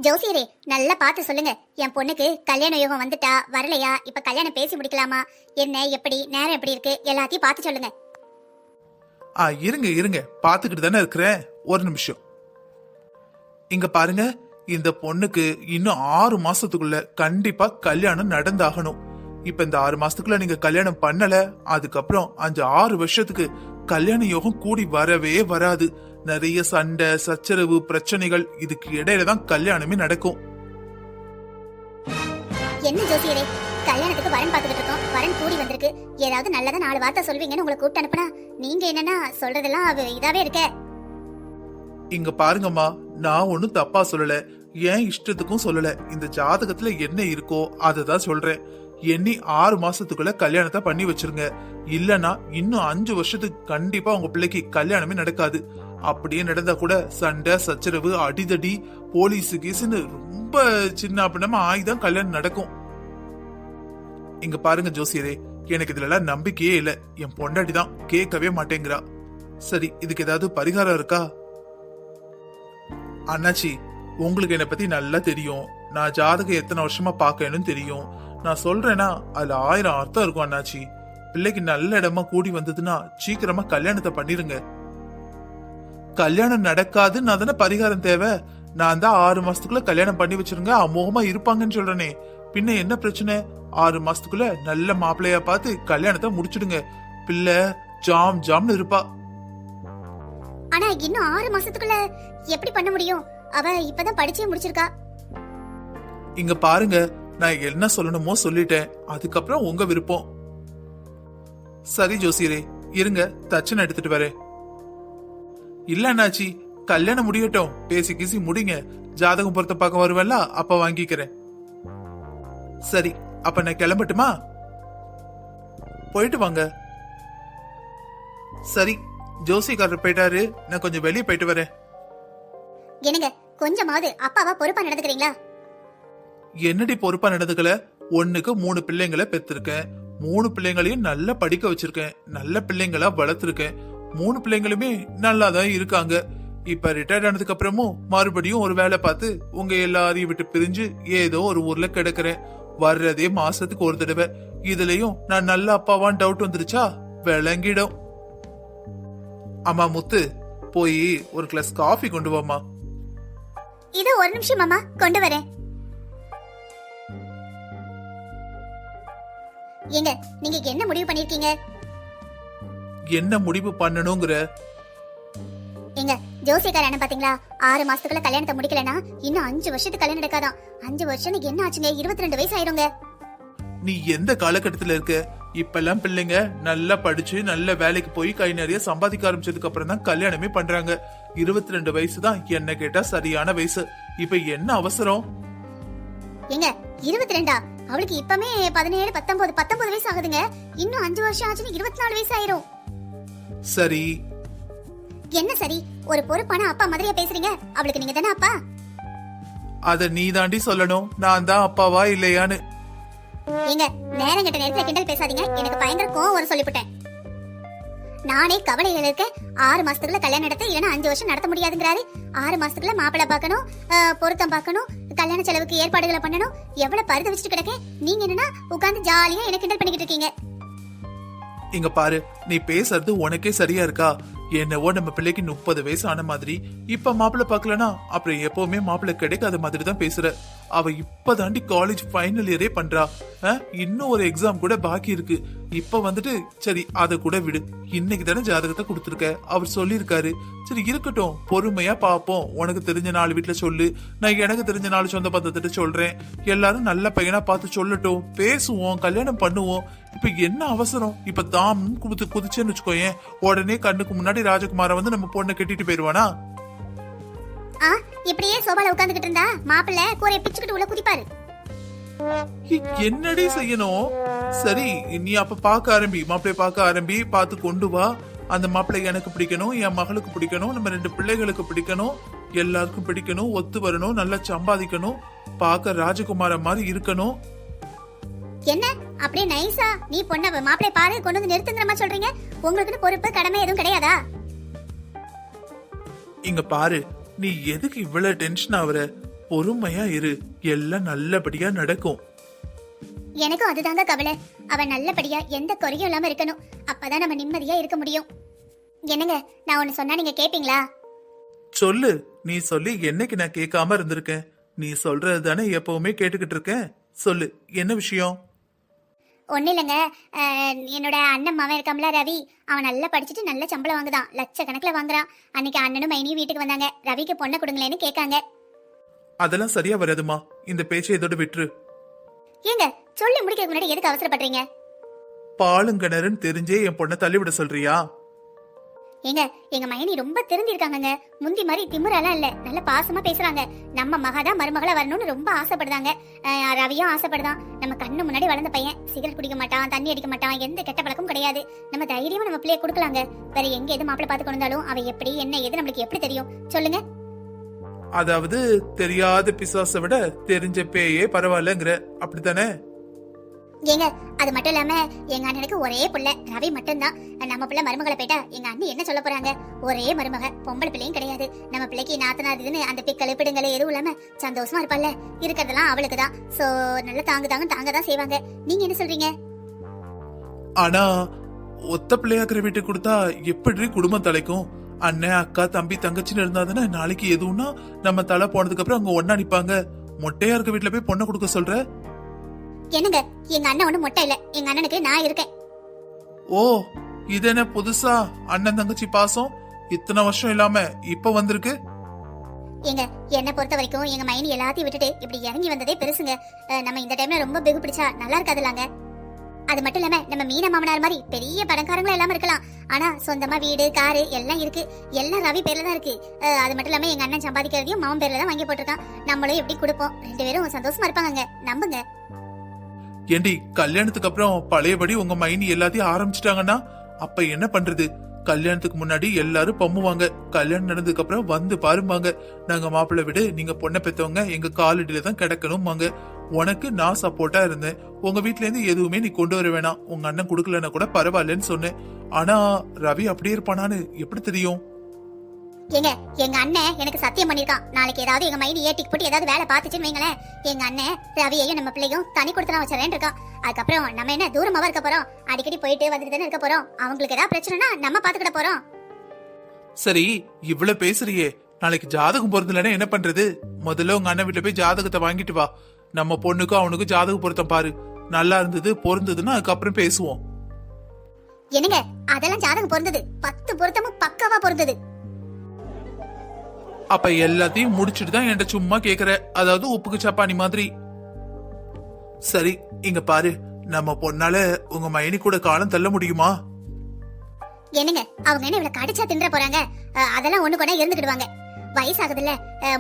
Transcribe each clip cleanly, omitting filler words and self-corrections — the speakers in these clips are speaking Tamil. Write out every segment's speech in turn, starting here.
ஜோசியரே, நல்லா பார்த்து சொல்லுங்க. என் பொண்ணுக்கு கல்யாண யோகம் வந்துட்டா வரலையா, இப்ப கல்யாணம் பேசி முடிக்கலாமா, என்ன எப்படி நேரம் எப்படி இருக்கு எல்லாத்தையும் பார்த்து சொல்லுங்க. இருங்க இருங்க, பாத்துக்கிட்டு தானே இருக்கிறேன். ஒரு நிமிஷம். இங்க பாருங்க, இந்த பொண்ணுக்கு இன்னும் 6 மாசத்துக்குள்ள கண்டிப்பா கல்யாணம் நடந்தாகணும். இப்ப இந்த 6 மாசத்துக்குள்ள நீங்க கல்யாணம் பண்ணல, அதுக்கப்புறம் 5-6 வருஷத்துக்கு கல்யாண யோகம் கூடி வரவே வராது. நிறைய சண்டை சச்சரவு பிரச்சனைகள், இதுக்கு இடையில தான் கல்யாணமே நடக்கும். என்ன ஜோசியரே, கல்யாணத்துக்கு வரன் பார்த்துக்கிட்டு இருக்கோம், வரன் கூடி வந்திருக்கு. ஏதாவது நல்லதா 4 வார்த்தை சொல்வீங்கன்னு உங்களை கூப்பிட்டு அனுப்புனா நீங்க என்னன்னா சொல்றதெல்லாம் இதாவே இருக்க. இங்க பாருங்கம்மா, நான் ஒண்ணும் தப்பா சொல்லல, ஏன் இஷ்டத்துக்கும் சொல்லல. இந்த ஜாதகத்துல என்ன இருக்கோ அததான் சொல்றேன். எண்ணி 6 மாசத்துக்குள்ள கல்யாணத்தை பண்ணி வச்சிருங்க. இல்லனா இன்னும் 5 வருஷத்துக்கு கண்டிப்பா உங்க பிள்ளைக்கு கல்யாணமே நடக்காது. அப்படியே நடந்தா கூட சண்டை சச்சரவு அடிதடி போலீஸ் கேஸ்ன்னு ரொம்ப சின்ன அப்படின்னா ஆயிதான் கல்யாணம் நடக்கும். இங்க பாருங்க ஜோசியரே, எனக்கு இதுல எல்லாம் நம்பிக்கையே இல்ல. என் பொண்டாட்டி தான் கேட்கவே மாட்டேங்கிறா. சரி, இதுக்கு ஏதாவது பரிகாரம் இருக்கா? அண்ணாச்சி, உங்களுக்கு என்னை பத்தி நல்லா தெரியும். நான் ஜாதகம் எத்தனை வருஷமா பாக்கணும்னு தெரியும். நான் சொல்றேன்னா அதுல 1000 அர்த்தம் இருக்கும் அண்ணாச்சி. பிள்ளைக்கு நல்ல இடமா கூடி வந்ததுன்னா சீக்கிரமா கல்யாணத்தை பண்ணிருங்க. கல்யாணம் நடக்காதுன்னு தானே பரிகாரம் தேவை. நான் தான் 6 மாசத்துக்குள்ள கல்யாணம் பண்ணி வச்சிருங்க, அமோகமா இருப்பாங்கன்னு சொல்றேனே. பின்ன என்ன பிரச்சனை? 6 மாசத்துக்குள்ள நல்ல மாப்பிள்ளையா பார்த்து கல்யாணத்தை முடிச்சிடுங்க. பிள்ளை ஜாம் ஜாம்னு இருப்பா. ஆனா இன்னும் 6 மாசத்துக்குள்ள எப்படி பண்ண முடியும்? அவ இப்பதான் படிச்சே முடிச்சிருக்கா. இங்க பாருங்க, நான் என்ன சொல்லணுமோ சொல்லிட்டேன். அதுக்கப்புறம் உங்க விருப்பம். சரி ஜோசியரே, இருங்க தச்சனை எடுத்துட்டு வரேன். இல்ல அண்ணாச்சி, கல்யாணம் முடியட்டும், பேசி கீசி முடிங்க. ஜாதகம் பொறுத்த பார்க்க வருவல்ல, அப்ப வாங்கிக்கிறேன். சரி, அப்ப நான் கிளம்பட்டுமா? போயிட்டு வாங்க. சரி, ஜோசிக்காரர் போயிட்டாரு, நான் கொஞ்சம் வெளியே போயிட்டு வரேன். என்னங்க, கொஞ்சமாவது அப்பாவா பொறுப்பா நடந்துக்கிறீங்களா? என்னடி பொறுப்பா நடந்துக்கல? 1க்கு 3 பிள்ளைங்களை பெற்றிருக்கேன். 3 பிள்ளைங்களையும் நல்லா படிக்க வச்சிருக்கேன். நல்ல பிள்ளைங்களா வளர்த்திருக்கேன். 3 பிள்ளைங்களுமே நல்லாதான் இருக்காங்க. இப்ப ரிட்டையர்ட் ஆனதுக்கு அப்புறமும் மறுபடியும் ஒரு வேலை பார்த்து உங்க எல்லாரையும் விட்டு பிரிஞ்சு ஏதோ ஒரு ஊர்ல கிடக்குறேன். வர்றதே மாசத்துக்கு ஒரு தடவை. இதுலயும் நான் நல்ல அப்பாவான் டவுட் வந்துருச்சா விளங்கிடும். அம்மா முத்து, போய் ஒரு கிளாஸ் காஃபி கொண்டு வாமா. இது ஒரு நிமிஷம் மாமா, கொண்டு வரேன். ஏங்க, நீங்க என்ன முடிவு பண்ணிருக்கீங்க? என்ன முடிவு பண்ணணுங்கிற? ஏங்க, ஜோசியக்கார என்ன பாத்தீங்களா? 6 மாசத்துக்குள்ள கல்யாணத்தை முடிக்கலனா இன்னும் 5 வருஷத்துக்கு கல்யாணம் நடக்காதான். 5 வருஷம் என்ன ஆச்சுங்க? 22 வயசு ஆயிருங்க. நீ எந்த காலகட்டத்துல இருக்க? இப்பெல்லாம் பிள்ளைங்க நல்லா படிச்சு நல்ல வேலைக்கு போய் கை நிறைய சம்பாதிக்க ஆரம்பிச்சதுக்கு அப்புறம் தான் கல்யாணமே பண்றாங்க. 22 வயசு தான் என்ன கேட்டா சரியான வயசு. இப்ப என்ன அவசரம்? ஏங்க, 22ஆ? அவளுக்கு இப்பமே 17, 19 வயசு ஆகுதுங்க. இன்னும் 5 வருஷம் ஆச்சுன்னு 24 வயசு ஆயிரும். சரி. என்ன சரி? ஒரு பொறுப்பான அப்பா மாதிரியா பேசுறீங்க? அவளுக்கு நீங்க தானே அப்பா. அத நீ தாண்டி சொல்லணும், நான் தான் அப்பாவா இல்லையான்னு. ஏங்க, நேரம் கெட்ட நேரத்துல கிண்டல் பேசாதீங்க. எனக்கு பயங்கர கோவம் வர சொல்லிவிட்டேன். நானே கவலையில இருக்க. 6 மாசத்துக்குள்ள கல்யாணம் நடத்த, இல்லைன்னா 5 வருஷம் நடத்த முடியாதுங்கிறாரு. 6 மாசத்துக்குள்ள மாப்பிள்ளை பார்க்கணும், பொருத்தம் பார்க்கணும், கல்யாண செலவுக்கு ஏற்பாடுகளை பண்ணணும். எவ்வளவு பருத வச்சுட்டு கிடக்க. நீங்க என்னன்னா உட்கார்ந்து ஜாலியா என்ன கிண்டல் பண்ணிக்கிட்டு இருக்கீங்க. இங்க பாரு, நீ பேசுறது உனக்கே சரியா இருக்கா? என்னவோ நம்ம பிள்ளைக்கு 30 வயசு ஆன மாதிரி இப்ப மாப்பிள்ள பாக்கலனா அப்புறம் எப்பவுமே மாப்பிள்ள கிடைக்காத மாதிரி தான் பேசுற. அவ இப்பதாண்டி காலேஜ் ஃபைனல் இயரே பண்றா. இன்னும் ஒரு எக்ஸாம் கூட பாக்கி இருக்கு. இப்ப வந்துட்டு சரி, அத கூட விடு. இன்னைக்கு தானே ஜாதகத்தை கொடுத்துருக்க, அவர் சொல்லிருக்காரு. சரி இருக்கட்டும், பொறுமையா பாப்போம். உனக்கு தெரிஞ்ச 4 வீட்டுல சொல்லு, நான் எனக்கு தெரிஞ்ச 4 சொந்த பந்தத்திட்ட சொல்றேன். எல்லாரும் நல்ல பையனா பார்த்து சொல்லட்டும், பேசுவோம், கல்யாணம் பண்ணுவோம். இப்ப என்ன அவசரம்? இப்ப தாம் குதிச்சேன்னு வச்சுக்கோயேன், உடனே கண்ணுக்கு முன்னாடி ராஜகுமார வந்து நம்ம பொண்ணை கட்டிட்டு போயிருவானா? இப்படியே சோபால உட்கார்ந்துகிட்டு இருந்தா மாப்பிள்ளை கூரையை பிச்சுக்கிட்டு உள்ள குதிப்பாரு. என்னடி செய்யணும்? சரி, நீ அப்ப பாக்க ஆரம்பி, மாப்பிள்ளைய பாக்க ஆரம்பி, பார்த்து கொண்டு வா. அந்த மாப்பிள்ளை எனக்கு பிடிக்கணும், என் மகளுக்கு பிடிக்கணும், நம்ம 2 பிள்ளைகளுக்கு பிடிக்கணும், எல்லாருக்கும் பிடிக்கணும், ஒத்து வரணும், நல்லா சம்பாதிக்கணும், பாக்க ராஜகுமார மாதிரி இருக்கணும். என்ன அப்படியே நைஸா நீ பொண்ண மாப்பிள்ளை பாரு கொண்டு வந்து நிறுத்துங்கிற மாதிரி சொல்றீங்க? உங்களுக்கு பொறுப்பு கடமை எதுவும் கிடையாதா? இங்க பாரு, நீ எதுக்கு இவ்வளவு டென்ஷன் ஆகுற? பொறுமையா இரு, எல்லாம் நல்லபடியா நடக்கும். எனக்கும் அதுதாங்க கவலை. அவன் நல்லபடியா எந்த குறையும் இல்லாம இருக்கணும். அப்பதான் நம்ம நிம்மதியா இருக்க முடியும். என்னங்க, நான் ஒண்ணு சொன்னா நீங்க கேப்பீங்களா? சொல்லு. நீ சொல்லி என்னைக்கு நான் கேட்காம இருந்திருக்கேன்? நீ சொல்றது தானே எப்பவுமே கேட்டுக்கிட்டு இருக்கேன். சொல்லு, என்ன விஷயம்? ஒன்னும் இல்லைங்க. என்னோட அண்ணன் மாவன் இருக்காமல ரவி, அவன் நல்லா படிச்சுட்டு நல்ல சம்பளம் வாங்குதான், லட்சக்கணக்கில் வாங்குறான். அன்னைக்கு அண்ணனும் மைனியும் வீட்டுக்கு வந்தாங்க. ரவிக்கு பொண்ணை கொடுங்களேன்னு கேட்காங்க. அதெல்லாம் சரியா வராதுமா, இந்த பேச்சை இதோட விட்டுரு. ஏங்க, சொல்லி முடிக்கிறதுக்கு முன்னாடி எதுக்கு அவசரப்படுறீங்க? பாலுங்கிணறுன்னு தெரிஞ்சே என் பொண்ணை தள்ளிவிட சொல்றியா? ஏங்க, எங்க மைனி ரொம்ப தெரிஞ்சிருக்காங்க. முந்தி மாதிரி திமிரெல்லாம் இல்ல, நல்ல பாசமா பேசுறாங்க. நம்ம மகாதான் மருமகளா வரணும்னு ரொம்ப ஆசைப்படுதாங்க. ரவியும் ஆசைப்படுதான். நம்ம கண்ணு முன்னாடி வளர்ந்த பையன், சிகரெட் குடிக்க மாட்டான், தண்ணி அடிக்க மாட்டான், எந்த கெட்ட பழக்கம் கிடையாது. நம்ம தைரியமா நம்ம பிள்ளைய கொடுக்கலாங்க. வேற எங்க எது மாப்பிள்ள பார்த்து கொண்டாலும் அவ எப்படி என்ன எது நம்மளுக்கு எப்படி தெரியும் சொல்லுங்க? அதாவது தெரியாத பிசாசை விட தெரிஞ்ச பேயே பரவாயில்லங்கிற, அப்படித்தானே? ஏங்க, அது மட்டும் இல்லாம எங்க அண்ணனுக்கு ஒரே புள்ள ரவி மட்டும்தான். நம்ம பிள்ளை மருமகளை போயிட்டா எங்க அண்ணி என்ன சொல்ல போறாங்க? ஒரே மருமக, பொம்பளை பிள்ளையும் கிடையாது. நம்ம பிள்ளைக்கு நாத்தனாதுன்னு அந்த பிக்கல் பிடுங்கல எதுவும் இல்லாம சந்தோஷமா இருப்பாள்ல. இருக்கிறதெல்லாம் அவளுக்கு தான். சோ நல்லா தாங்க தான் செய்வாங்க. நீங்க என்ன சொல்றீங்க? ஆனா ஒத்த பிள்ளையாக்குற வீட்டுக்கு கொடுத்தா எப்படி குடும்பம் தலைக்கும்? அண்ணன் அக்கா தம்பி தங்கச்சின்னு இருந்தாதானே நாளைக்கு எதுவும்னா நம்ம தலை போனதுக்கு அப்புறம் அங்க ஒன்னா நிப்பாங்க. மொட்டையா இருக்க வீட்டுல போய் பொண்ணை கொடுக்க சொல்ற? என்னங்க, எங்க அண்ணன் ஒண்ணு மொட்டை இல்ல. எங்க அண்ணனுக்கு நான் இருக்கேன். ஓ, இது என்ன புதுசா அண்ணன் தங்கச்சி பாசம் இத்தனை வருஷம் இல்லாம இப்ப வந்திருக்கு? ஏங்க, என்ன பொறுத்த வரைக்கும் எங்க மைனி எல்லாத்தையும் விட்டுட்டு இப்படி இறங்கி வந்ததே பெருசுங்க. நம்ம இந்த டைம்ல ரொம்ப பிகு பிடிச்சா நல்லா இருக்காதுலாங்க. அது மட்டும் இல்லாம நம்ம மீன மாமனார் மாதிரி பெரிய பணக்காரங்களும் எல்லாம் இருக்கலாம். ஆனா சொந்தமா வீடு காரு எல்லாம் இருக்கு. எல்லாம் ரவி பேர்ல தான் இருக்கு. அது மட்டும் இல்லாம எங்க அண்ணன் சம்பாதிக்கிறதையும் மாமன் பேர்ல தான் வாங்கி போட்டிருக்கான். நம்மளும் எப்படி கொடுப்போம்? 2 பேரும் சந்தோஷமா இருப்பாங்க, நம்புங்க. ஏண்டி, கல்யாணத்துக்கு அப்புறம் பழையபடி உங்க மைனி எல்லாத்தையும் ஆரம்பிச்சிட்டாங்கன்னா அப்ப என்ன பண்றது? கல்யாணத்துக்கு முன்னாடி எல்லாரும் பம்முவாங்க, கல்யாணம் நடந்ததுக்கு அப்புறம் வந்து பாருமாங்க, நாங்க மாப்பிள்ளை விடு, நீங்க பொண்ணை பெத்தவங்க எங்க காலடியில தான் கிடக்கணும்பாங்க. உனக்கு நான் சப்போர்ட்டா இருந்தேன். உங்க வீட்ல இருந்து எதுவுமே நீ கொண்டு வர வேணாம், உங்க அண்ணன் குடுக்கலன்னா கூட பரவாயில்லன்னு சொன்னேன். ஆனா ரவி அப்படியே இருப்பானான்னு எப்படி தெரியும்? ஏங்க, எங்க அண்ணன் எனக்கு சத்தியம் பண்ணிருக்கான். நாளைக்கு ஏதாவது எங்க மைனி ஏட்டிக்கு போட்டு ஏதாவது வேலை பார்த்துச்சுன்னு வைங்களேன், எங்க அண்ணன் ரவியையும் நம்ம பிள்ளையும் தனி கொடுத்துலாம் வச்சிடறேன் இருக்கான். அதுக்கப்புறம் நம்ம என்ன தூரமாவா இருக்க போறோம்? அடிக்கடி போயிட்டு வந்துட்டு தானே இருக்க போறோம். அவங்களுக்கு ஏதாவது பிரச்சனைனா நம்ம பாத்துக்கிட போறோம். சரி, இவ்வளவு பேசுறியே, நாளைக்கு ஜாதகம் பொருந்தலன்னா என்ன பண்றது? முதல்ல உங்க அண்ணன் வீட்டுல போய் ஜாதகத்தை வாங்கிட்டு வா. நம்ம பொண்ணுக்கும் அவனுக்கும் ஜாதக பொருத்தம் பாரு. நல்லா இருந்தது பொருந்ததுன்னா அதுக்கப்புறம் பேசுவோம். என்னங்க, அதெல்லாம் ஜாதகம் பொருந்தது. 10 பொருத்தமும் பக்காவா பொருந்தது. அப்ப எல்லாத்தையும் முடிச்சிட்டு தான் என்கிட்ட சும்மா கேக்குற, அதாவது உப்புக்கு சப்பானி மாதிரி. சரி, இங்க பாரு, நம்ம பொண்ணால உங்க மைனி கூட காலம் தள்ள முடியுமா? என்னங்க, அவங்க என்ன இவ்வளவு கடிச்சா தின்ற போறாங்க? அதெல்லாம் ஒண்ணு கூட இருந்துக்கிடுவாங்க. வயசாகுதுல்ல,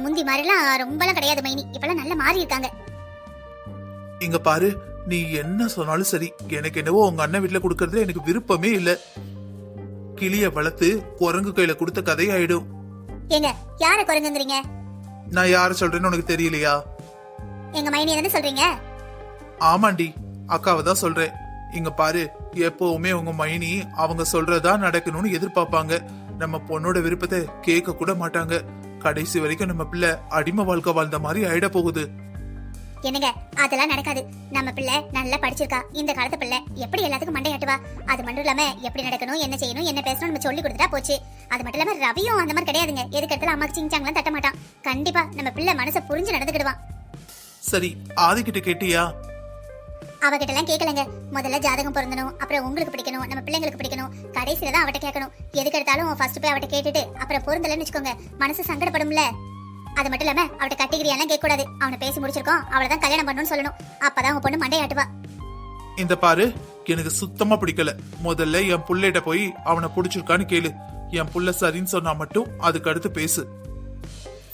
முந்தி மாதிரிலாம் ரொம்பலாம் கிடையாது மைனி. இப்பெல்லாம் நல்லா மாறி இருக்காங்க. இங்க பாரு, நீ என்ன சொன்னாலும் சரி, எனக்கு என்னவோ உங்க அண்ணன் வீட்டுல குடுக்கறதுல எனக்கு விருப்பமே இல்ல. கிளிய வளர்த்து குரங்கு கையில கொடுத்த கதையாயிடும். ஏங்க, யார குரங்குங்கறீங்க? நான் யார சொல்றேன்னு உனக்கு தெரியலையா? எங்க மைனி என்ன சொல்றீங்க? ஆமாண்டி, அக்காவை தான் சொல்றேன். இங்க பாரு, எப்பவுமே உங்க மைனி அவங்க சொல்றதா நடக்கணும்னு எதிர்பார்ப்பாங்க. நம்ம பொண்ணோட விருப்பத்தை கேட்க கூட மாட்டாங்க. கடைசி வரைக்கும் நம்ம பிள்ளை அடிமை வாழ்க்கை வாழ்ந்த மாதிரி ஆயிட போகுது. என்னங்க, அதெல்லாம் நடக்காது. நம்ம பிள்ளை நல்லா படிச்சிருக்கா. இந்த காலத்து பிள்ளை எப்படி எல்லாத்துக்கும் மண்டையாட்டுவா? அது மட்டும் இல்லாம எப்படி நடக்கணும், என்ன செய்யணும், என்ன பேசணும் நம்ம சொல்லி கொடுத்துட்டா போச்சு. அது மட்டும் இல்லாம ரவியும் அந்த மாதிரி கிடையாதுங்க. எதுக்கு இடத்துல அம்மாக்கு சிங்சாங்கலாம் தட்ட மாட்டான். கண்டிப்பா நம்ம பிள்ளை மனசை புரிஞ்சு நடந்துக்கிடுவான். சரி, ஆதிக்கிட்ட கேட்டியா? அவகிட்ட எல்லாம் கேட்கலங்க. முதல்ல ஜாதகம் பொருந்தணும், அப்புறம் உங்களுக்கு பிடிக்கணும், நம்ம பிள்ளைங்களுக்கு பிடிக்கணும், கடைசியில தான் அவட்ட கேட்கணும். எதுக்கு எடுத்தாலும் ஃபர்ஸ்ட் போய் அவட்ட கேட்டுட்டு அப்புறம் பொருந்தலன்னு வச்சுக்கோங்க, மனசு சங்கடப்படும்ல. அது மட்டும் இல்லாம அவட்ட கட்டிக்கிறியாலாம் கேட்க கூடாது. அவனை பேசி முடிச்சிருக்கோம், அவளதான் கல்யாணம் பண்ணணும்னு சொல்லணும். அப்பதான் உங்க பொண்ணு மண்டையாட்டுவா. இந்த பாரு, எனக்கு சுத்தமா பிடிக்கல. முதல்ல என் புள்ளைகிட்ட போய் அவனை பிடிச்சிருக்கான்னு கேளு. என் புள்ள சரின்னு சொன்னா மட்டும் அதுக்கு அடுத்து பேசு.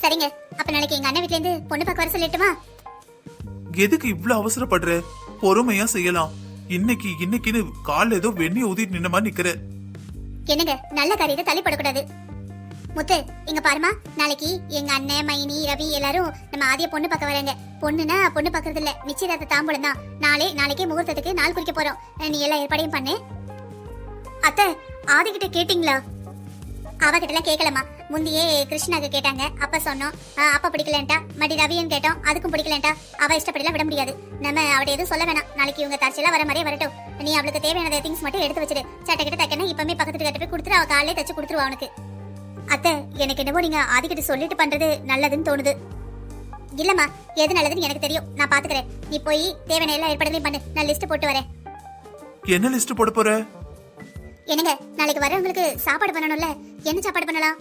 சரிங்க, அப்ப நாளைக்கு எங்க அண்ணன் வீட்ல இருந்து பொண்ணு பார்க்க வர சொல்லட்டுமா? எதுக்கு இவ்வளவு அவசரப்படுற? பொறுமையா செய்யலாம். இன்னைக்குன்னு கால ஏதோ வெண்ணி ஊதிட்டு நின்ன மாதிரி நிக்கிற. என்னங்க, நல்ல காரியத்தை தள்ளிப்படக்கூடாது. முத்து, இங்க பாருமா, நாளைக்கு எங்க அண்ணன் மைனி ரவி எல்லாரும் நம்ம ஆதிய பொண்ணு பார்க்க வராங்க. பொண்ணுனா பொண்ணு பாக்குறது இல்ல, நிச்சயதார்த்த தாம்பூலம் தான். நாளைக்கே முகூர்த்தத்துக்கு நாள் குறிக்க போறோம். நீ எல்லா ஏற்பாடையும் பண்ணு. அத்தை, ஆதி கிட்ட கேட்டீங்களா? அவகிட்டலாம் கேட்கலமா. முந்தையே கிருஷ்ணாக்கு கேட்டாங்க, அப்ப சொன்னோம். அப்ப பிடிக்கலன்ட்டா. மடி ரவியன் கேட்டோம், அதுக்கும் பிடிக்கலன்ட்டா. அவ இஷ்டப்படிலாம் விட முடியாது. நம்ம அவட எதுவும் சொல்ல வேணாம். நாளைக்கு இவங்க தற்செயலா வர மாதிரியே வரட்டும். நீ அவளுக்கு தேவையான திங்ஸ் மட்டும் எடுத்து வச்சிரு. சட்டை கிட்ட தைக்கணும், இப்பமே பக்கத்து கிட்ட போய் கொடுத்துரு. அவ காலையிலே தச்சு கொடுத்துருவா அவனுக்கு. அத்தை, எனக்கு என்னவோ நீங்க ஆதிக்கிட்ட சொல்லிட்டு பண்றது நல்லதுன்னு தோணுது. இல்லம்மா, எது நல்லதுன்னு எனக்கு தெரியும், நான் பாத்துக்கிறேன். நீ போய் தேவையான எல்லா ஏற்பாடுகளையும் பண்ணு, நான் லிஸ்ட் போட்டு வரேன். என்ன லிஸ்ட் போட போற? என்னங்க, நாளைக்கு வரவங்களுக்கு சாப்பாடு பண்ணணும்ல, என்ன சாப்பாடு பண்ணலாம்?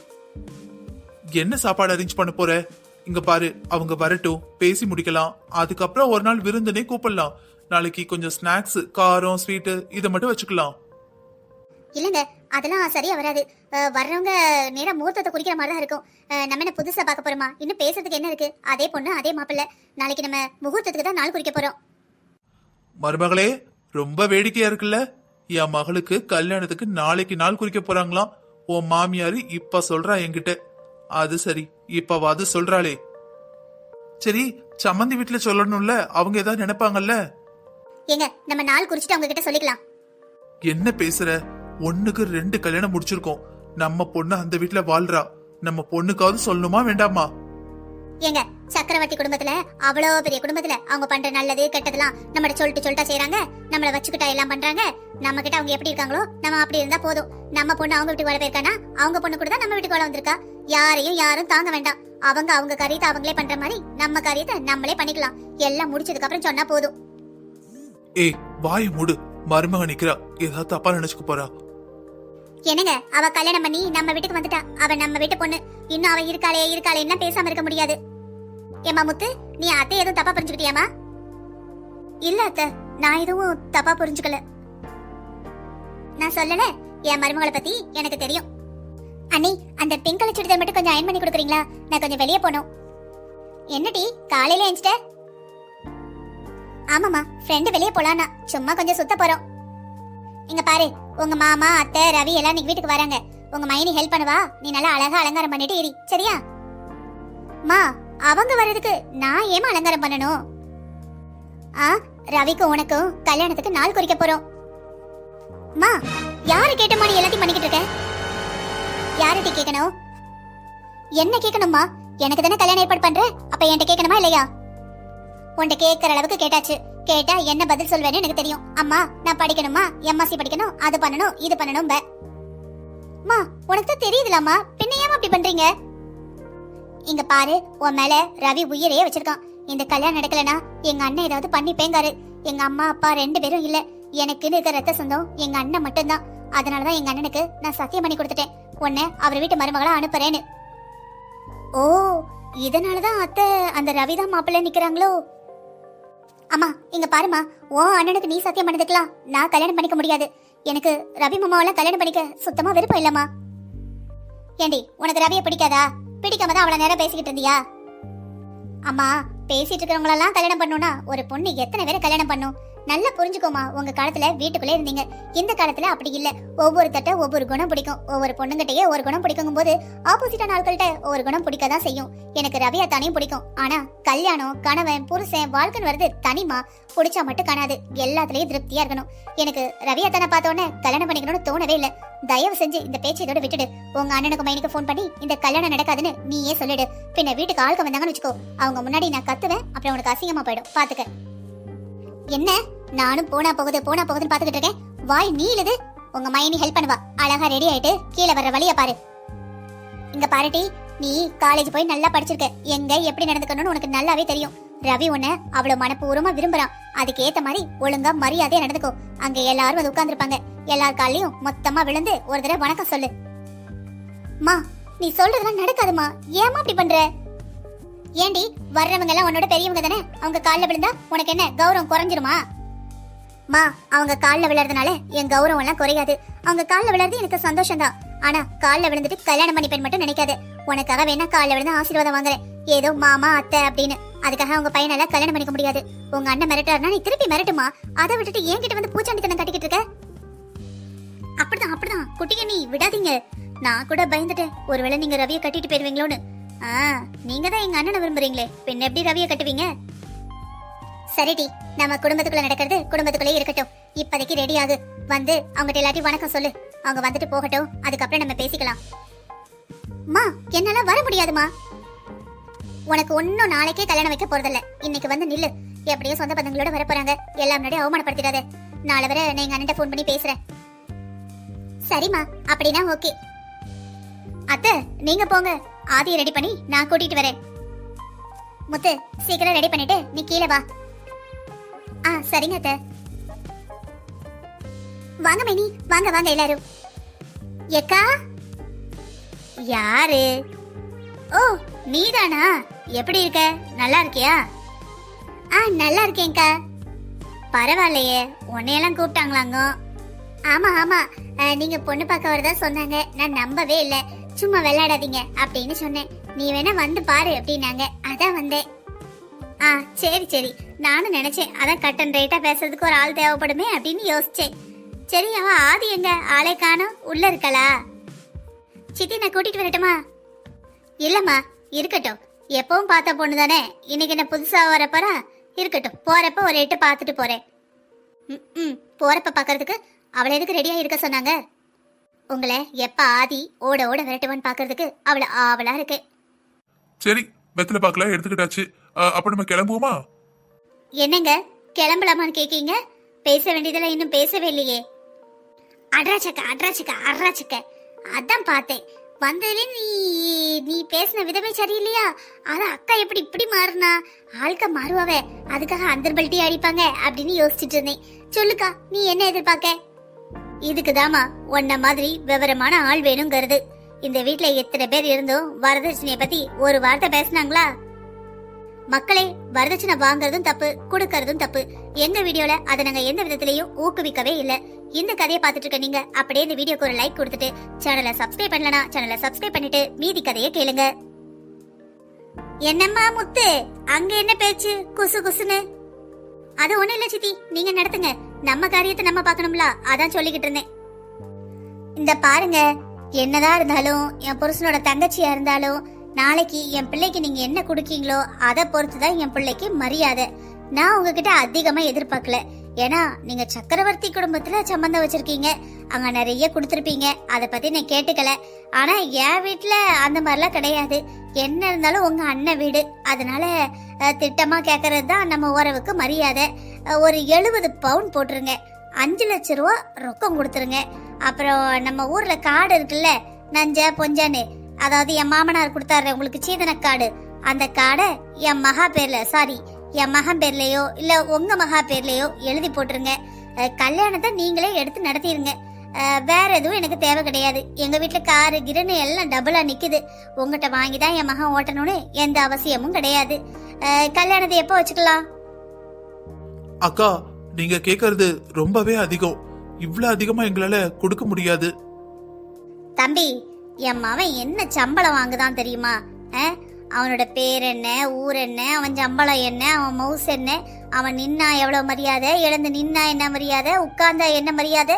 என்ன சாப்பாடு அரேஞ்ச் பண்ண போற? இங்க பாரு, அவங்க வரட்டும், பேசி முடிக்கலாம். அதுக்கப்புறம் ஒரு நாள் விருந்துனே கூப்பிடலாம். நாளைக்கு கொஞ்சம் ஸ்நாக்ஸ், காரம், ஸ்வீட்டு இதை மட்டும் வச்சுக்கலாம். இல்லங்க, அதெல்லாம் சரியா வராது. வர்றவங்க நேரா முகூர்த்தத்தை குறிக்கிற மாதிரி தான் இருக்கும். நம்ம என்ன புதுசா பார்க்க போறோமா? இன்னும் பேசுறதுக்கு என்ன இருக்கு? அதே பொண்ணு அதே மாப்பிள்ளை. நாளைக்கு நம்ம முகூர்த்தத்துக்கு தான் நாள் குறிக்க போறோம். மருமகளே, ரொம்ப வேடிக்கையா இருக்குல்ல? என் மகளுக்கு கல்யாணத்துக்கு நாளைக்கு நாள் குறிக்க போறாங்களாம். உன் மாமியாரு இப்ப சொல்றா என்கிட்ட. அது சரி, இப்பவாது சொல்றாளே. சரி, சம்மந்தி வீட்டுல சொல்லணும்ல, அவங்க ஏதாவது நினைப்பாங்கல்ல. ஏங்க, நம்ம நாள் குறிச்சிட்டு அவங்க கிட்ட சொல்லிக்கலாம். என்ன பேசுற? 1க்கு 2 கல்யாணம் முடிச்சிருக்கோம். நம்ம பொண்ணு அந்த வீட்டுல வாழ்றா. நம்ம பொண்ணுக்காவது சொல்லணுமா வேண்டாமா? ஏங்க, சக்கரவர்த்தி குடும்பத்துல, அவ்வளோ பெரிய குடும்பத்துல அவங்க பண்ற நல்லது கெட்டதெல்லாம் நம்மள சொல்லிட்டா செய்யறாங்க. நம்மள வச்சுக்கிட்டா எல்லாம் பண்றாங்க. நம்ம கிட்ட அவங்க எப்படி இருக்காங்களோ நம்ம அப்படி இருந்தா போதும். நம்ம பொண்ணு அவங்க வீட்டுக்கு வர போயிருக்கானா, அவங்க பொண்ணு கூட தான் நம்ம வீட்டுக்கு வர வந்திருக்கா. யாரும் தாங்க வேண்டாம். அவங்க காரியத்தை அவங்களே பண்ற மாதிரி நம்ம காரியத்தை நம்மளே பண்ணிக்கலாம். எல்லாம் முடிச்சதுக்கு அப்புறம் சொன்னா போதும். ஏய், வாய மூடு. மருமக நிக்கிறா, ஏதாவது தப்பா நினைச்சுக்க போறா. என்னங்க, அவ கல்யாணம் பண்ணி நம்ம வீட்டுக்கு வந்துட்டா. அவ நம்ம வீட்டு பொண்ணு. இன்னும் அவ இருக்காளே பேசாம இருக்க முடியாது. ஏமா முத்து, நீ அத்தை எதுவும் தப்பா புரிஞ்சுக்கிட்டியாமா? இல்ல அத்தை, நான் எதுவும் தப்பா புரிஞ்சுக்கல. நான் சொல்லல, என் மருமகளை பத்தி எனக்கு தெரியும். அண்ணி, அந்த பிங்க் கலர் சுடிதார் மட்டும் கொஞ்சம் அயன் பண்ணி கொடுக்குறீங்களா? நான் கொஞ்சம் வெளியே போகணும். என்னடி காலையில எழுந்துட்ட? ஆமாமா, ஃப்ரெண்டு வெளியே போலான்னா சும்மா கொஞ்சம் சுத்த போறோம். இங்க பாரு, உங்க மாமா அத்தை ரவி எல்லாம் நீ வீட்டுக்கு வராங்க. உங்க மைனி ஹெல்ப் பண்ணுவா. நீ நல்லா அழகா அலங்காரம் பண்ணிட்டு இரு, சரியா? மா, அவங்க வர்றதுக்கு நான் ஏமா அலங்காரம் பண்ணணும்? ரவிக்கும் உனக்கும் கல்யாணத்துக்கு நாள் குறிக்க போறோம். மா, யாரு கேட்டமா நீ எல்லாத்தையும் பண்ணிக்கிட்டு இருக்க? யார்கிட்ட கேட்கணும்? என்ன கேட்கணுமா? எனக்கு தானே கல்யாணம் ஏற்பாடு பண்ற, அப்ப என்கிட்ட கேட்கணுமா இல்லையா? உன்கிட்ட கேட்கற அளவுக்கு கேட்டாச்சு. கேட்டா என்ன பதில் சொல்வேன்னு எனக்கு தெரியும். அம்மா, நான் படிக்கணுமா, எம்எஸ்சி படிக்கணும், அது பண்ணணும், இது பண்ணணும். மா, உனக்கு தான் தெரியுதுலாமா, பின்ன ஏன் அப்படி பண்றீங்க? இங்க பாரு, உன் மேல ரவி உயிரையே வச்சிருக்கான். இந்த கல்யாணம் நடக்கலனா எங்க அண்ணன் ஏதாவது பண்ணி பேங்காரு. எங்க அம்மா அப்பா 2 பேரும் இல்ல. எனக்குன்னு இருக்க ரத்த சொந்தம் எங்க அண்ணன் மட்டும்தான். அதனாலதான் எங்க அண்ணனுக்கு நான் சத்தியம் பண்ணி கொடுத்துட்டேன், உன்னை அவர் வீட்டு மருமகளா அனுப்புறேன்னு. ஓ, இதனாலதான் அத்தை அந்த ரவிதான் மாப்பிள்ளை நிக்கிறாங்களோ? அம்மா, இங்க பாருமா, உன் அண்ணனுக்கு நீ சத்தியம் பண்ணதுக்கலாம் நான் கல்யாணம் பண்ணிக்க முடியாது. எனக்கு ரவி மாமாவெல்லாம் கல்யாணம் பண்ணிக்க சுத்தமா விருப்பம் இல்லம்மா. ஏண்டி, உனக்கு ரவியை பிடிக்காதா? பிடிக்காம தான் அவளை நேரம் பேசிக்கிட்டு இருந்தியா? அம்மா, பேசிட்டு இருக்கிறவங்களெல்லாம் கல்யாணம் பண்ணணும்னா ஒரு பொண்ணு எத்தனை பேரை கல்யாணம் பண்ணும்? நல்லா புரிஞ்சுக்கோமா. உங்க காலத்துல வீட்டுக்குள்ளே இருந்தீங்க. இந்த காலத்துல அப்படி இல்ல. ஒவ்வொருத்தட்ட ஒவ்வொரு குணம் பிடிக்கும். ஒவ்வொரு பொண்ணுங்கிட்டயே ஒரு குணம் பிடிக்கும் போது ஆப்போசிட்டான ஆட்கள்கிட்ட ஒரு குணம் பிடிக்கதான் செய்யும். எனக்கு ரவியா தனியும் பிடிக்கும். ஆனா கல்யாணம், கணவன், புருஷன், வாழ்க்கைன்னு வருது தனிமா. பிடிச்சா மட்டும் காணாது, எல்லாத்துலயும் திருப்தியா இருக்கணும். எனக்கு ரவியா தானே பார்த்தோன்னே கல்யாணம் பண்ணிக்கணும்னு தோணவே இல்லை. தயவு செஞ்சு இந்த பேச்சை இதோட விட்டுடு. உங்க அண்ணனுக்கு மைனுக்கு போன் பண்ணி இந்த கல்யாணம் நடக்காதுன்னு நீயே சொல்லிடு. பின்ன வீட்டுக்கு ஆளுக்க வந்தாங்கன்னு வச்சுக்கோ, அவங்க முன்னாடி நான் கத்துவேன். அப்புறம் உனக்கு அசிங்கமா போயிடும், பாத்துக்க. என்ன, நானும் போனா போகுதுன்னு பாத்துக்கிட்டு இருக்கேன். வாய் நீளுது. உங்க மைனி ஹெல்ப் பண்ணுவா. அழகா ரெடி ஆயிட்டு கீழே வர்ற வழிய பாரு. இங்க பாருட்டி, நீ காலேஜ் போய் நல்லா படிச்சிருக்க. எங்க எப்படி நடந்துக்கணும்னு உனக்கு நல்லாவே தெரியும். ரவி உன்னை அவ்வளவு மனப்பூர்வமா விரும்புறான். அதுக்கு ஏத்த மாதிரி ஒழுங்கா மரியாதையா நடந்துக்கோ. அங்க எல்லாரும் வந்து உட்கார்ந்துருப்பாங்க. எல்லார் காலையும் மொத்தமா விழுந்து ஒரு தடவை வணக்கம் சொல்லு. மா, நீ சொல்றதெல்லாம் நடக்காதுமா. ஏமா அப்படி பண்ற? ஏண்டி, வர்றவங்க எல்லாம் உன்னோட பெரியவங்க தானே. அவங்க காலில் விழுந்தா உனக்கு என்ன கௌரவம் குறைஞ்சிருமா? மா, அவங்க காலில் விழுறதுனால என் கௌரவம் எல்லாம் குறையாது. அவங்க காலில் விழுறது எனக்கு சந்தோஷம் தான். ஆனா காலில் விழுந்துட்டு கல்யாணம் பண்ணிப்பேன் மட்டும் நினைக்காது. உனக்காக வேணா காலில் விழுந்து ஆசீர்வாதம் வாங்குறேன், ஏதோ மாமா அத்தை அப்படின்னு. அதுக்காக உங்க பையனால கல்யாணம் பண்ணிக்க முடியாது. உங்க அண்ணன் மிரட்டாருன்னா நீ திருப்பி மிரட்டுமா. அதை விட்டுட்டு என்கிட்ட வந்து பூச்சாண்டித்தனம் கட்டிக்கிட்டு இருக்க. அப்படிதான் குட்டிய நீ விடாதீங்க. நான் கூட பயந்துட்டேன், ஒருவேளை நீங்க ரவியை கட்டிட்டு போயிருவீங்களோன்னு. நீங்க தான் எங்க அண்ணனை விரும்புறீங்களே, பின்ன எப்படி ரவியை கட்டுவீங்க? சரிடி, நம்ம குடும்பத்துக்குள்ள நடக்கிறது குடும்பத்துக்குள்ளே இருக்கட்டும். இப்போதைக்கு ரெடி ஆகு. வந்து அவங்ககிட்ட எல்லாத்தையும் வணக்கம் சொல்லு. அவங்க வந்துட்டு போகட்டும், அதுக்கப்புறம் நம்ம பேசிக்கலாம். மா என்னால வர முடியாதுமா. உனக்கு ஒன்னும் நாளைக்கே கல்யாணம் வைக்க போறதில்ல. இன்னைக்கு வந்து நில்லு. எப்படியோ சொந்த பந்தங்களோட வர போறாங்க. எல்லாம் முன்னாடி அவமானப்படுத்திடாத. நாளை வர நான் எங்க அண்ணன் ஃபோன் பண்ணி பேசுறேன். சரிம்மா, அப்படின்னா ஓகே. அத்தை நீங்க போங்க, ஆதியை ரெடி பண்ணி நான் கூட்டிட்டு வரேன். முத்து சீக்கிரம் ரெடி பண்ணிட்டு நீ கீழே வா. சரிங்க அத்தை. வாங்க மைனி, வாங்க வாங்க எல்லாரும். ஏக்கா யாரு? ஓ நீதானா? எப்படி இருக்க? நல்லா இருக்கியா? நல்லா இருக்கேன்க்கா. பரவாயில்லையே, உன்னையெல்லாம் கூப்பிட்டாங்களாங்க? ஆமா ஆமா, நீங்க பொண்ணு பார்க்க வரதா சொன்னாங்க. நான் நம்பவே இல்லை. சும்மா விளையாடாதீங்க அப்படின்னு சொன்னேன். நீ வேணா வந்து பாரு அப்படின்னாங்க, அதான் வந்தேன். சரி சரி, நானும் நினைச்சேன் அதான் கட் அண்ட் ரைட்டா பேசுறதுக்கு ஒரு ஆள் தேவைப்படுமே அப்படின்னு யோசிச்சேன். சரி, அவ ஆதி எங்க? ஆளை காணோம். உள்ள இருக்கலா? சித்தி நான் கூட்டிட்டு வரட்டுமா? இல்லம்மா இருக்கட்டும், எப்பவும் பார்த்த பொண்ணு தானே, இன்னைக்கு என்ன புதுசா வரப்பறா? இருக்கட்டும், போறப்ப ஒரு எட்டு பார்த்துட்டு போறேன். போறப்ப பாக்குறதுக்கு அவளை எதுக்கு ரெடியா இருக்க சொன்னாங்க? உங்களை எப்ப ஆதி ஓட ஓட விரட்டுவான்னு பாக்குறதுக்கு அவளை ஆவலா இருக்கு. சரி, வெத்தலை பாக்கலாம் எடுத்துக்கிட்டாச்சு. அப்ப நம்ம கிளம்புவோமா? என்னங்க கிளம்பலாமான்னு கேக்கீங்க? பேச வேண்டியதெல்லாம் இன்னும் பேசவே இல்லையே. அட்ராச்சக்க அதான் பார்த்தேன். வந்ததுல நீ பேசின விதமே சரியில்லையா? அதான் அக்கா எப்படி இப்படி மாறினா? ஆள்க மாறுவாவே, அதுக்காக அந்தர்பல்ட்டி அடிப்பாங்க அப்படின்னு யோசிச்சுட்டு இருந்தேன். சொல்லுக்கா, நீ என்ன எதிர்பார்க்க? இதுக்குதாமா உன்ன மாதிரி விவரமான ஆள் வேணுங்கிறது. இந்த வீட்டுல எத்தனை பேர் இருந்தும் வரதட்சணையை பத்தி ஒரு வார்த்தை பேசினாங்களா? மக்களே, வரதட்சணை வாங்குறதும் தப்பு, கொடுக்கறதும் தப்பு. எங்க வீடியோல அதை நாங்க எந்த விதத்திலையும் ஊக்குவிக்கவே இல்ல. இந்த கதையை பார்த்துட்டு இருக்க நீங்க அப்படியே இந்த வீடியோக்கு ஒரு லைக் கொடுத்துட்டு சேனலை சப்ஸ்கிரைப் பண்ணலனா சேனலை சப்ஸ்கிரைப் பண்ணிட்டு மீதி கதையை கேளுங்க. என்னம்மா முத்து, அங்க என்ன பேச்சு குசு குசுன்னு? அது ஒண்ணு இல்ல சித்தி, நீங்க நடத்துங்க. நம்ம காரியத்தை நம்ம பார்க்கணும்ல, அதான் சொல்லிக்கிட்டு இருந்தேன். இந்த பாருங்க, என்னதான் இருந்தாலும் என் புருஷனோட தங்கச்சியா இருந்தாலும் நாளைக்கு என் பிள்ளைக்கு நீங்க என்ன குடுக்கீங்களோ அதை பொறுத்துதான் என் பிள்ளைக்கு மரியாதை. நான் உங்ககிட்ட அதிகமா எதிர்பார்க்கல. ஏன்னா நீங்க சக்கரவர்த்தி குடும்பத்துல சம்பந்தம் வச்சிருக்கீங்க, அங்க நிறைய கொடுத்துருப்பீங்க, அதை பத்தி நான் கேட்டுக்கல. ஆனா என் வீட்டுல அந்த மாதிரிலாம் கிடையாது. என்ன இருந்தாலும் உங்க அண்ணன் வீடு, அதனால திட்டமா கேக்குறது தான் நம்ம உறவுக்கு மரியாதை. ஒரு 70 பவுன் போட்டுருங்க, 5 லட்சம் ரூபா ரொக்கம் கொடுத்துருங்க. அப்புறம் நம்ம ஊர்ல காடு இருக்குல்ல, நஞ்ச பொஞ்சான்னு, அதாவது என் மாமனார் கொடுத்தாரு உங்களுக்கு சீதன காடு, அந்த காடை என் மகா பேர்ல, சாரி என் மகன் பேர்லயோ இல்ல உங்க மகா பேர்லயோ எழுதி போட்டுருங்க. கல்யாணத்தை நீங்களே எடுத்து நடத்திடுங்க. வேற எதுவும் எனக்கு தேவை கிடையாது. எங்க வீட்டுல காரு கிருன்னு எல்லாம் டபுளா நிக்குது. உங்ககிட்ட வாங்கிதான் என் மகன் ஓட்டணும்னு எந்த அவசியமும் கிடையாது. கல்யாணத்தை எப்போ வச்சுக்கலாம்? அக்கா, நீங்க கேக்குறது ரொம்பவே அதிகம். இவ்வளவு அதிகமா எங்களால கொடுக்க முடியாது. தம்பி, என் மவன் என்ன சம்பளம் வாங்குதான் தெரியுமா? அவனோட பேர் என்ன, ஊர் என்ன, அவன் சம்பளம் என்ன, அவன் மவுஸ் என்ன, அவன் நின்னா எவ்வளவு மரியாதை, எழுந்து நின்னா என்ன மரியாதை, உட்கார்ந்தா என்ன மரியாதை,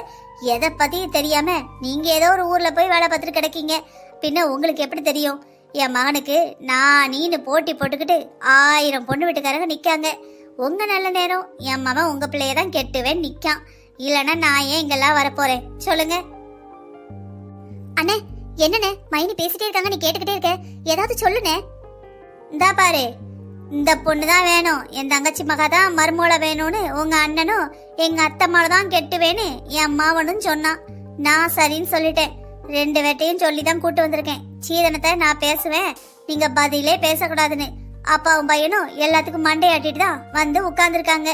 எதை பத்தி தெரியாம நீங்க ஏதோ ஒரு ஊர்ல போய் வேலை பார்த்துட்டு கிடைக்கீங்க. பின்ன உங்களுக்கு எப்படி தெரியும்? என் மகனுக்கு நான் நீனு போட்டி போட்டுக்கிட்டு 1000 பொண்ணு வீட்டுக்காரங்க நிக்காங்க. உங்க நல்ல நேரம் என் மகன் உங்க பிள்ளையதான் கெட்டுவேன் நிக்கான். இல்லன்னா நான் ஏன் இங்கெல்லாம் வரப்போறேன் சொல்லுங்க. அண்ணே, என்னண்ணே மைனி பேசிட்டே இருக்காங்க, நீ கேட்டுக்கிட்டே இருக்க, ஏதாவது சொல்லுனே. இந்தா பாரு, இந்த பொண்ணுதான் வேணும், என் தங்கச்சி மகா தான் மருமூளை வேணும்னு உங்க அண்ணனும் எங்க அத்தை மாலை தான் கெட்டுவேன்னு என் அம்மாவனும் சொன்னான். நான் சரின்னு சொல்லிட்டேன். 2 வேட்டையும் சொல்லிதான் கூட்டு வந்திருக்கேன். சீதனத்தை நான் பேசுவேன், நீங்க பதிலே பேசக்கூடாதுன்னு. அப்பாவும் பையனும் எல்லாத்துக்கும் மண்டையாட்டிட்டு தான் வந்து உட்கார்ந்துருக்காங்க.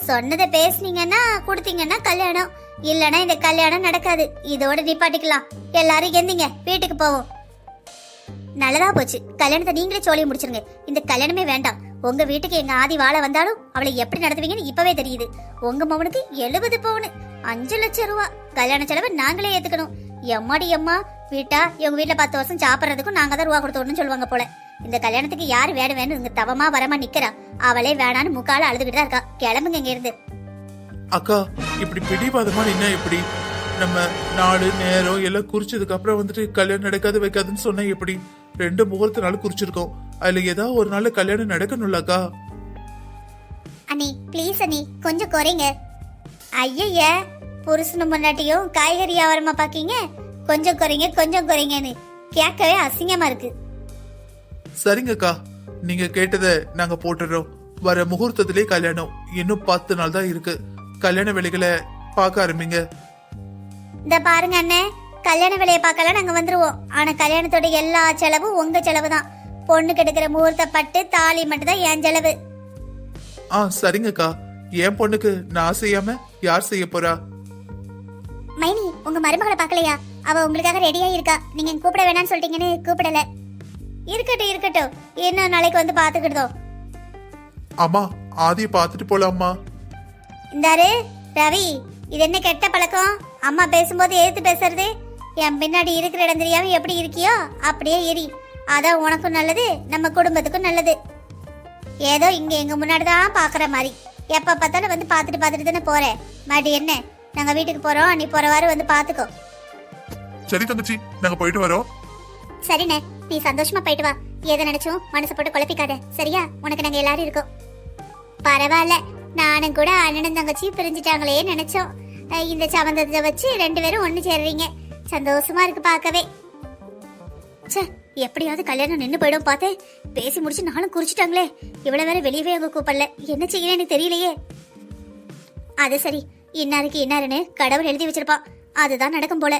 சொன்னதை பேசுனீங்கன்னா கொடுத்தீங்கன்னா கல்யாணம், இல்லனா இந்த கல்யாணம் நடக்காது. இதோட நிப்பாட்டிக்கலாம். எல்லாரும் எந்திங்க, வீட்டுக்கு போவோம். நல்லதா போச்சு, கல்யாணத்தை நீங்களே சோழிய முடிச்சிருங்க. இந்த கல்யாணமே வேண்டாம். உங்க வீட்டுக்கு எங்க ஆதி வாழ வந்தாலும் அவளை எப்படி நடத்துவீங்கன்னு இப்பவே தெரியுது. உங்க மகனுக்கு 70 பவுன், 5 லட்சம் ரூபா கல்யாண செலவை நாங்களே ஏத்துக்கணும். எம்மாடி எம்மா, வீட்டா இவங்க வீட்டுல 10 வருஷம் சாப்பிடறதுக்கும் நாங்க தான் ரூபா கொடுத்தோம்னு சொல்லுவாங்க போல. இந்த கல்யாணத்துக்கு யாரு வேணும் இங்க தவமா வரமா நிக்கிறா, அவளே வேணான்னு முக்கால அழுதுகிட்டு தான் இருக்கா. கிளம்புங்க இங்க இருந்து. அக்கா, இப்படி பிடிவாதமா என்ன எப்படி? நம்ம நாடு நேரம் எல்லாம் குறிச்சதுக்கு அப்புறம் வந்துட்டு கல்யாணம் நடக்காது வைக்காதுன்னு சொன்னா எப்படி? 2 முகூர்த்த நாள் குறிச்சிருக்கோம், அதுல ஏதாவது ஒரு நாள் கல்யாணம் நடக்கணும்லக்கா. அண்ணி ப்ளீஸ் அண்ணி, கொஞ்சம் குறைங்க. ஐய, புருஷனும் முன்னாட்டியும் காய்கறி வியாபாரமா பாக்கீங்க. கொஞ்சம் குறைங்க கொஞ்சம் குறைங்கன்னு கேட்கவே அசிங்கமா இருக்கு. சரிங்கக்கா, நீங்க கேட்டதை நாங்க போட்டுறோம். வர முகூர்த்தத்திலே கல்யாணம். இன்னும் 10 நாள் தான் இருக்கு. கல்யாண வேலைகளை பார்க்க ஆரம்பிங்க. இந்த பாருங்க அண்ணே, கல்யாண வேலையை பார்க்கலாம் நாங்க வந்துருவோம். ஆனா கல்யாணத்தோட எல்லா செலவும் உங்க செலவு தான். பொண்ணு கெடுக்கிற முகூர்த்த பட்டு தாலி மட்டும் தான் என் செலவு. சரிங்கக்கா. என் பொண்ணுக்கு நான் செய்யாம யார் செய்ய போறா? மைனி, உங்க மருமகளை பார்க்கலையா? அவ உங்களுக்காக ரெடியா இருக்கா. நீங்க கூப்பிட வேணாம்னு சொல்லிட்டீங்கன்னு கூப்பிடல. இருக்கட்டும் இருக்கட்டும், இன்னும் நாளைக்கு வந்து பாத்துக்கிட்டோம். அம்மா, ஆதியை பார்த்துட்டு போலாமா? இந்தாரு ரவி, இது என்ன கெட்ட பழக்கம்? அம்மா பேசும்போது எதிர்த்து பேசுறது. என் பின்னாடி இருக்கிற இடம் தெரியாம எப்படி இருக்கியோ அப்படியே எரி. அதான் உனக்கும் நல்லது, நம்ம குடும்பத்துக்கும் நல்லது. ஏதோ இங்க எங்க முன்னாடி தான் பாக்குற மாதிரி எப்ப பார்த்தாலும் வந்து பாத்துட்டு தானே போறேன். மாட்டி என்ன, நாங்க வீட்டுக்கு போறோம், நீ போறவாறு வந்து பாத்துக்கோ. சரி தங்கச்சி, நாங்க போயிட்டு வரோம். சரிண்ணே, நீ சந்தோஷமா போயிட்டு வா. எதை நினைச்சும் மனசு போட்டு குழப்பிக்காத, சரியா? உனக்கு நாங்க எல்லாரும் இருக்கோம். பரவாயில்ல, நானும் கூட அண்ணனும் தங்கச்சி பிரிஞ்சுட்டாங்களே நினைச்சோம். இந்த சம்பந்தத்தை வச்சு 2 பேரும் ஒண்ணு சேர்றீங்க. சந்தோஷமா இருக்கு பார்க்கவே. ச்சே, எப்படியாவது கல்யாணம் நின்னு போயிடும் பார்த்தேன். பேசி முடிச்சு நானும் குறிச்சிட்டாங்களே. இவ்வளவு வேற வெளியவே அவங்க கூப்பிடல. என்ன செய்யணும்னு தெரியலையே. அது சரி, இன்னாருக்கு இன்னாருன்னு கடவுள் எழுதி வச்சிருப்பான். அதுதான் நடக்கும் போல.